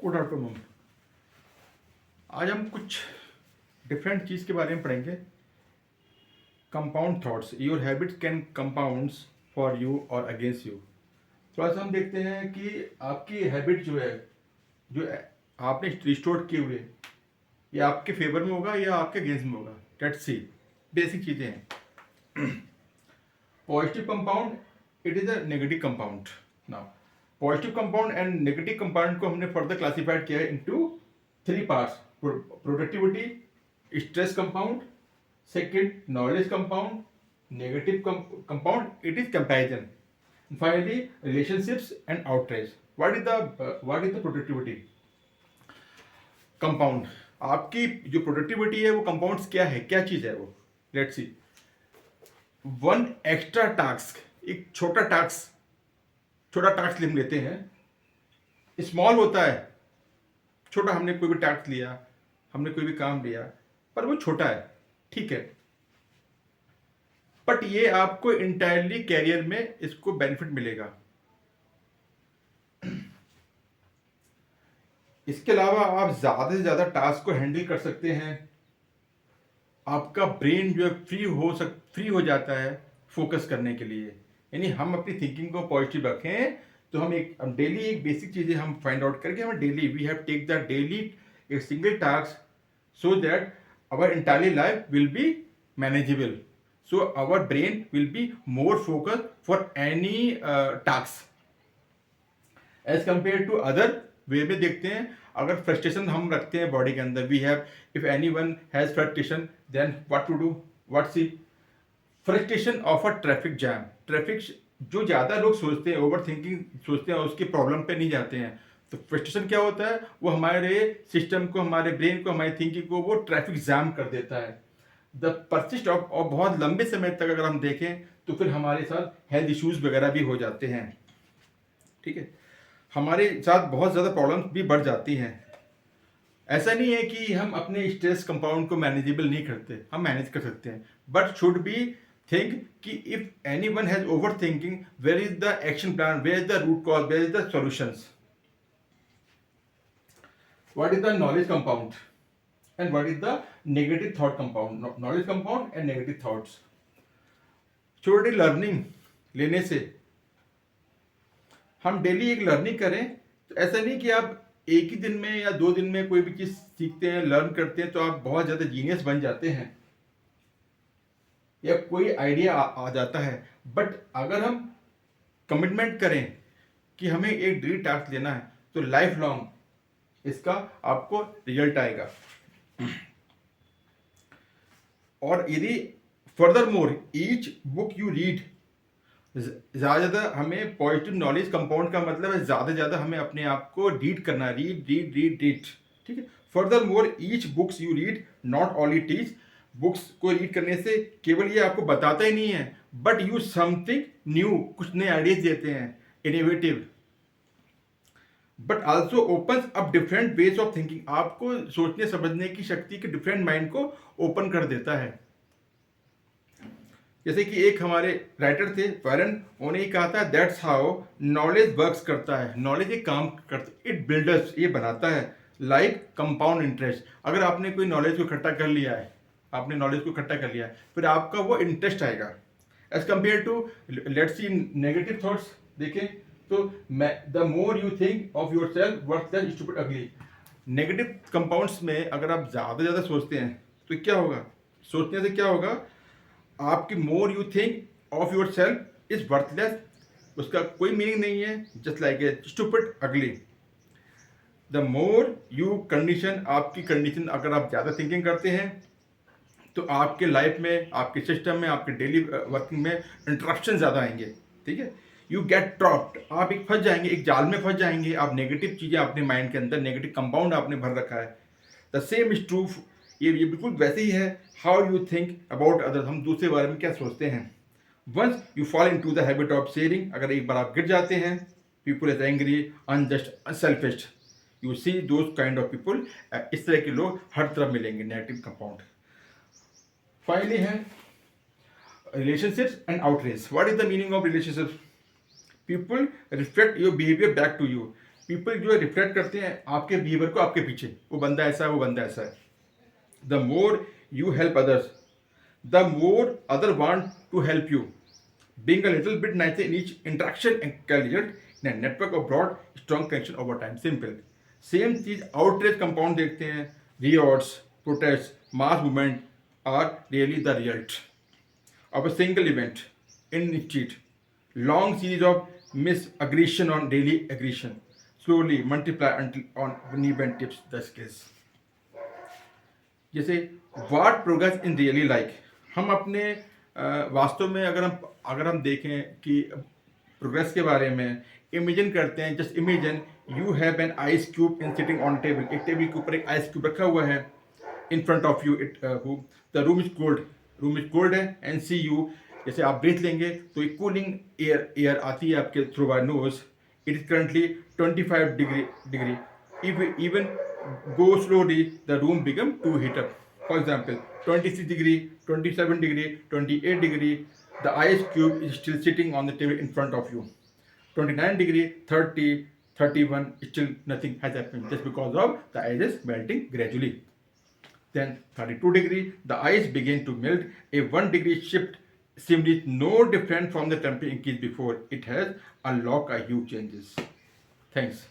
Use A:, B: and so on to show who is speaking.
A: Good afternoon. आज हम कुछ डिफरेंट चीज़ के बारे में पढ़ेंगे। Compound thoughts, your habits can compounds for you और अगेंस्ट यू। थोड़ा सा हम देखते हैं कि आपकी हैबिट जो है, जो आपने रिस्टोर किए हुए, ये आपके फेवर में होगा या आपके अगेंस्ट में होगा। Let's see. बेसिक चीज़ें हैं। Positive compound, it is a negative compound. Now positive compound and negative compound को हमने फर्दर क्लासिफाइड किया है into three parts: productivity, stress compound, second knowledge compound, negative compound it is comparison, finally relationships and outreach. What is the productivity compound? आपकी जो productivity है वो compounds क्या है, क्या चीज़ है वो? Let's see. One extra task, एक छोटा टास्क हम लेते हैं, स्मॉल होता है, छोटा। हमने कोई भी टास्क लिया, हमने कोई भी काम लिया, पर वो छोटा है, ठीक है, बट ये आपको इंटायरली कैरियर में इसको बेनिफिट मिलेगा। इसके अलावा आप ज्यादा से ज्यादा टास्क को हैंडल कर सकते हैं। आपका ब्रेन जो है फ्री हो जाता है फोकस करने के लिए। यानी हम अपनी थिंकिंग को पॉजिटिव रखें तो हम डेली एक बेसिक चीजें हम फाइंड आउट करके हम daily we have take the daily a single task so that our entirely life will be manageable, so our brain will be more focus for any task as compare to other way में। देखते हैं, अगर frustration हम रखते हैं body के अंदर, we have, if anyone has frustration then what to do, what see frustration of a traffic jam. Traffic जो ज़्यादा लोग सोचते हैं, ओवर थिंकिंग सोचते हैं, उसकी प्रॉब्लम पे नहीं जाते हैं। तो फ्रस्ट्रेशन क्या होता है? वो हमारे सिस्टम को, हमारे ब्रेन को, हमारी थिंकिंग को वो ट्रैफिक जैम कर देता है। द परसिस्ट ऑफ, और बहुत लंबे समय तक अगर हम देखें तो फिर हमारे साथ हेल्थ इश्यूज वगैरह भी हो जाते हैं, ठीक है। हमारे साथ बहुत ज़्यादा प्रॉब्लम्स भी बढ़ जाती हैं। ऐसा नहीं है कि हम अपने स्ट्रेस कंपाउंड को मैनेजेबल नहीं करते, हम मैनेज कर सकते हैं, बट शुड बी थिंक कि if anyone has overthinking, where is the action plan, where is the root cause, where is the solutions. What is the knowledge compound and what is the negative thought compound? Knowledge compound and negative thoughts. छोटी learning लेने से, हम daily एक learning करें तो ऐसा नहीं कि आप एक ही दिन में या 2 दिन में कोई भी चीज सीखते हैं, लर्न करते हैं तो आप बहुत ज्यादा जीनियस बन जाते हैं या कोई आइडिया आ जाता है। बट अगर हम कमिटमेंट करें कि हमें एक डेली टास्क लेना है तो लाइफ लॉन्ग इसका आपको रिजल्ट आएगा। और यदि further more each book you read, ज़्यादा हमें पॉजिटिव नॉलेज कंपाउंड का मतलब है ज़्यादा से ज़्यादा हमें अपने आप को रीड करना, रीड, ठीक है। Further more each books you read not only teach, books को रीड करने से केवल ये आपको बताता ही नहीं है, बट यू समथिंग न्यू, कुछ नए आइडियाज देते हैं, innovative, but also open up different ways of thinking, आपको सोचने समझने की शक्ति के डिफरेंट माइंड को ओपन कर देता है। जैसे कि एक हमारे राइटर थे फैरन, उन्होंने ही कहा था दैट्स हाउ नॉलेज वर्क्स करता है। नॉलेज एक काम करता है, इट बिल्डर्स, ये बनाता है, लाइक कंपाउंड इंटरेस्ट। अगर आपने कोई नॉलेज को इकट्ठा कर लिया है, आपने नॉलेज को इकट्ठा कर लिया है, फिर आपका वो इंटरेस्ट आएगा। As compare to let's see negative thoughts देखें तो the more you think of your self worth stupid ugly. Negative compounds में अगर आप ज़्यादा सोचते हैं तो क्या होगा? सोचने से क्या होगा? आपकी मोर you think of your self is worthless, उसका कोई मीनिंग नहीं है, जस्ट लाइक ए स्टूपिड अगली। द मोर यू कंडीशन, आपकी कंडीशन, अगर आप ज़्यादा थिंकिंग करते हैं तो आपके लाइफ में, आपके सिस्टम में, आपके डेली वर्किंग में इंटरप्शन ज़्यादा आएंगे, ठीक है। यू गेट ट्रॉप्ड, आप एक फंस जाएंगे, एक जाल में फंस जाएंगे। आप नेगेटिव चीज़ें अपने माइंड के अंदर, नेगेटिव कंपाउंड आपने भर रखा है। द सेम इज ट्रू, ये बिल्कुल वैसे ही है। How you think about others, हम दूसरे बारे में क्या सोचते हैं। Once you fall into the habit of sharing, अगर एक बार आप गिर जाते हैं, people is angry, unjust, unselfish, you see those kind of people, इस तरह के लोग हर तरफ मिलेंगे, नेगेटिव कंपाउंड। फाइनली है relationships and outrage. What is the meaning of relationships? People reflect your behavior back to you. People जो है रिफ्लेक्ट करते हैं आपके बिहेवियर को आपके पीछे, वो बंदा ऐसा है, वो बंदा ऐसा है. The more you help others, the more other want to help you. Being a little bit nicer in each interaction and can result in a network of broad, strong connection over time. Simple. Same चीज outrage compound देखते हैं. Riots, protests, mass movement are really the result of a single event in street. Long series of misaggression on daily aggression. Slowly multiply until on one event tips the scales. जैसे what progress in really like, हम अपने वास्तव में अगर हम देखें कि progress के बारे में इमेजिन करते हैं. Just imagine you have an ice cube in sitting on table. एक टेबल के ऊपर एक आइस क्यूब रखा हुआ है in front of you. The room is cold है एंड सी यू. जैसे आप ब्रीथ लेंगे तो एक कूलिंग एयर आती है आपके through by nose. It is currently 25 degree. If we even go slowly, the room become too heat up. For example, 26 degree, 27 degree, 28 degree, the ice cube is still sitting on the table in front of you. 29 degree, 30, 31, still nothing has happened just because of the ice is melting gradually. Then 32 degree, the ice begin to melt. A 1 degree shift seems no different from the temperature increase before. It has unlocked a huge changes. Thanks.